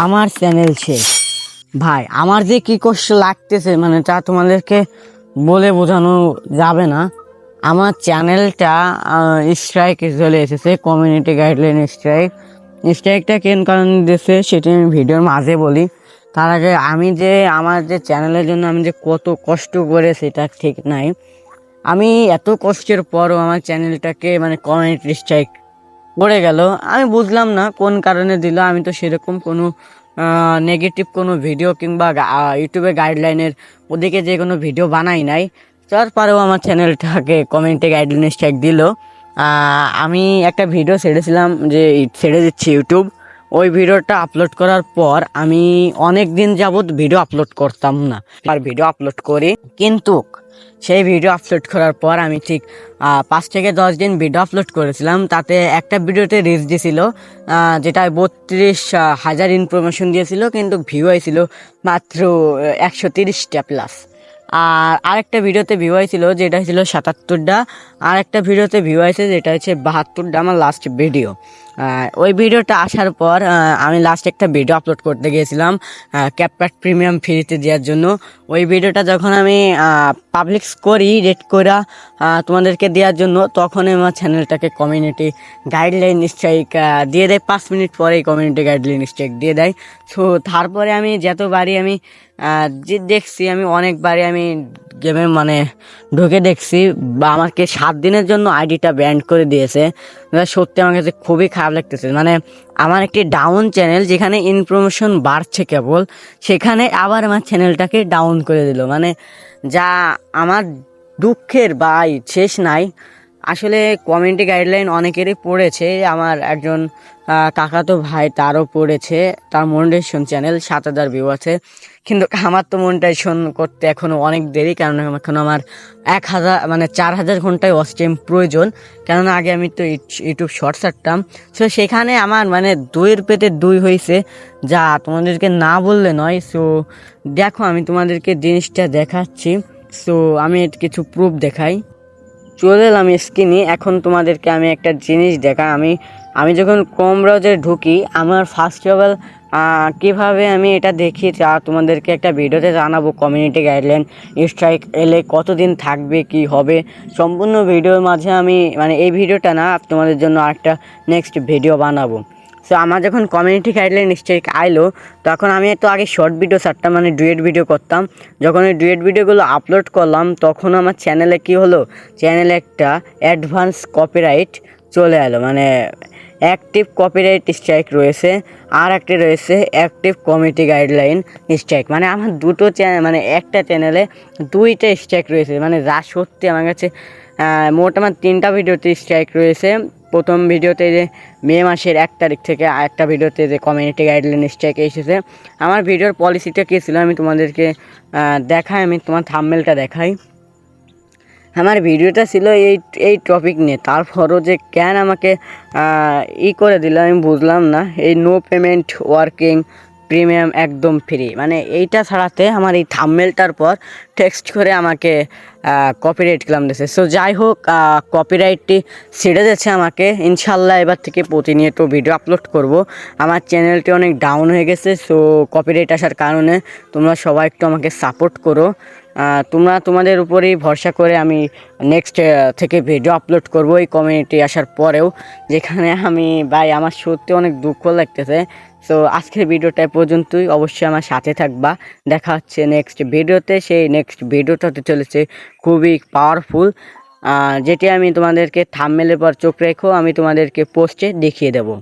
আমার চ্যানেল শেষ। ভাই আমার যে কি কষ্ট লাগতেছে মানে তা তোমাদেরকে বলে বোঝানো যাবে না। আমার চ্যানেলটা স্ট্রাইকে চলে এসেছে, কমিউনিটি গাইডলাইন স্ট্রাইকটা কেন কারণ দিয়েছে সেটি আমি ভিডিওর মাঝে বলি। তার আগে আমি যে আমার যে চ্যানেলের জন্য আমি যে কত কষ্ট করে সেটা ঠিক নাই। আমি এত কষ্টের পরও আমার চ্যানেলটাকে মানে কমিউনিটি স্ট্রাইক পড়ে গেল। আমি বুঝলাম না কোন কারণে দিল। আমি তো সেরকম কোনো নেগেটিভ কোনো ভিডিও কিংবা ইউটিউবে গাইডলাইনের ওদিকে যে কোনো ভিডিও বানাই নাই, তারপরেও আমার চ্যানেলটাকে কমেন্টে গাইডলাইন স্ট্রাইক দিল। আমি একটা ভিডিও ছেড়েছিলাম, যে ছেড়ে দিচ্ছি ইউটিউব। ওই ভিডিওটা আপলোড করার পর আমি অনেক দিন যাবৎ ভিডিও আপলোড করতাম না, আর ভিডিও আপলোড করি। কিন্তু সেই ভিডিও আপলোড করার পর আমি ঠিক 5 থেকে 10 দিন ভিডিও আপলোড করেছিলাম। তাতে একটা ভিডিওতে রিচ দিয়েছিল, যেটা 32,000 ইনফরমেশন দিয়েছিল, কিন্তু ভিউ হয়েছিল মাত্র 130টা প্লাস। আর আরেকটা ভিডিওতে ভিউ হয়েছিল যেটা ছিল 77টা, আর একটা ভিডিওতে ভিউ হয়েছে যেটা হচ্ছে 72টা, আমার লাস্ট ভিডিও। ওই ভিডিওটা আসার পর আমি লাস্ট একটা ভিডিও আপলোড করতে গিয়েছিলাম ক্যাপকাট প্রিমিয়াম ফ্রিতে দেওয়ার জন্য। ওই ভিডিওটা যখন আমি পাবলিক করি রেড করে তোমাদেরকে দেওয়ার জন্য, তখন আমার চ্যানেলটাকে কমিউনিটি গাইডলাইন স্ট্রাইক দিয়ে দেয়। 5 মিনিট পরেই কমিউনিটি গাইডলাইন স্ট্রাইক দিয়ে দেয়। সো তারপরে আমি যতবারই আমি যে দেখছি, আমি অনেকবারই আমি গেমে মানে ঢুকে দেখছি, বা আমাকে 7 দিনের জন্য আইডিটা ব্যান্ড করে দিয়েছে। সত্যি আমার কাছে খুবই খারাপ লাগতেছে। মানে আমার একটি ডাউন চ্যানেল, যেখানে ইনফরমেশন বাড়ছে কেবল, সেখানে আবার আমার চ্যানেলটাকে ডাউন করে দিল। মানে যা আমার দুঃখের ভাই শেষ নাই। আসলে কমিউনিটি গাইডলাইন অনেকেরই পড়েছে, আমার একজন কাকাতো ভাই তারও পড়েছে, তার মনিটাইজেশন চ্যানেল 7,000 ভিউ আছে। কিন্তু আমার তো মনিটাইজেশন করতে এখনও অনেক দেরি, কারণ এখন আমার 1,000 মানে 4,000 ঘন্টায় ওয়াচ টাইম প্রয়োজন। কেননা আগে আমি তো ইউটিউব শর্ট ছাড়তাম। সো সেখানে আমার মানে 2-এর পেতে 2 হয়েছে, যা তোমাদেরকে না বললে নয়। সো দেখো আমি তোমাদেরকে জিনিসটা দেখাচ্ছি। সো আমি কিছু প্রুফ দেখাই। চলে এলাম স্ক্রিনে। এখন তোমাদেরকে আমি একটা জিনিস দেখাই। আমি যখন ক্রোম ব্রাউজারে ঢুকি, আমার ফার্স্ট অফ অল কীভাবে আমি এটা দেখি তা তোমাদেরকে একটা ভিডিওতে জানাবো। কমিউনিটি গাইডলাইন স্ট্রাইক এলে কতদিন থাকবে, কি হবে, সম্পূর্ণ ভিডিওর মাঝে আমি মানে এই ভিডিওটা না, তোমাদের জন্য আরেকটা নেক্সট ভিডিও বানাবো। সো আমার যখন কমিউনিটি গাইডলাইন স্ট্রাইক আইলো, তখন আমি তো আগে শর্ট ভিডিও ছাড়তাম, মানে ডুয়েট ভিডিও করতাম। যখন ওই ডুয়েট ভিডিওগুলো আপলোড করলাম, তখন আমার চ্যানেলে কি হলো, চ্যানেলে একটা অ্যাডভান্স কপিরাইট চলে এলো। মানে অ্যাক্টিভ কপিরাইট স্ট্রাইক রয়েছে, আর একটা রয়েছে অ্যাক্টিভ কমিউনিটি গাইডলাইন স্ট্রাইক। মানে আমার দুটো চ্যানেল, মানে একটা চ্যানেলে 2টা স্ট্রাইক রয়েছে। মানে যা সত্যি আমার কাছে মোট আমার 3টা ভিডিওতে স্ট্রাইক রয়েছে। প্রথম ভিডিওতে যে মে মাসের 1 তারিখ থেকে, আরেকটা ভিডিওতে যে কমিউনিটি গাইডলাইন স্ট্রাইক এসেছে। আমার ভিডিওর পলিসিটা কী ছিল আমি তোমাদেরকে দেখাই, আমি তোমার থাম্বনেলটা দেখাই। আমার ভিডিওটা ছিল এই টপিক নিয়ে, তারপরও যে কেন আমাকে করে দিল আমি বুঝলাম না। এই নো পেমেন্ট ওয়ার্কিং প্রিমিয়াম একদম ফ্রি, মানে এইটা ছাড়াতে আমার এই থাম্বনেলটার পর টেক্সট করে আমাকে কপিরাইট ক্লেম দিয়েছে। সো যাই হোক, কপিরাইটটি ছেড়ে যাচ্ছে আমাকে। ইনশাল্লাহ এবার থেকে প্রতিনিয়ত ভিডিও আপলোড করব। আমার চ্যানেলটি অনেক ডাউন হয়ে গেছে, সো কপিরাইট আসার কারণে তোমরা সবাই একটু আমাকে সাপোর্ট করো। তোমরা তোমাদের উপরেই ভরসা করে আমি নেক্সট থেকে ভিডিও আপলোড করব এই কমিউনিটি আসার পরেও, যেখানে আমি ভাই আমার সত্যি অনেক দুঃখ লাগতেছে। সো আজকের ভিডিওটা পর্যন্তই। অবশ্যই আমার সাথে থাকবা। দেখা হচ্ছে নেক্সট ভিডিওতে। সেই নেক্সট ভিডিওটা হতে চলেছে খুবই পাওয়ারফুল, যেটি আমি তোমাদেরকে থাম্বনেলের পর চোখ রেখো আমি তোমাদেরকে পোস্টে দেখিয়ে দেবো।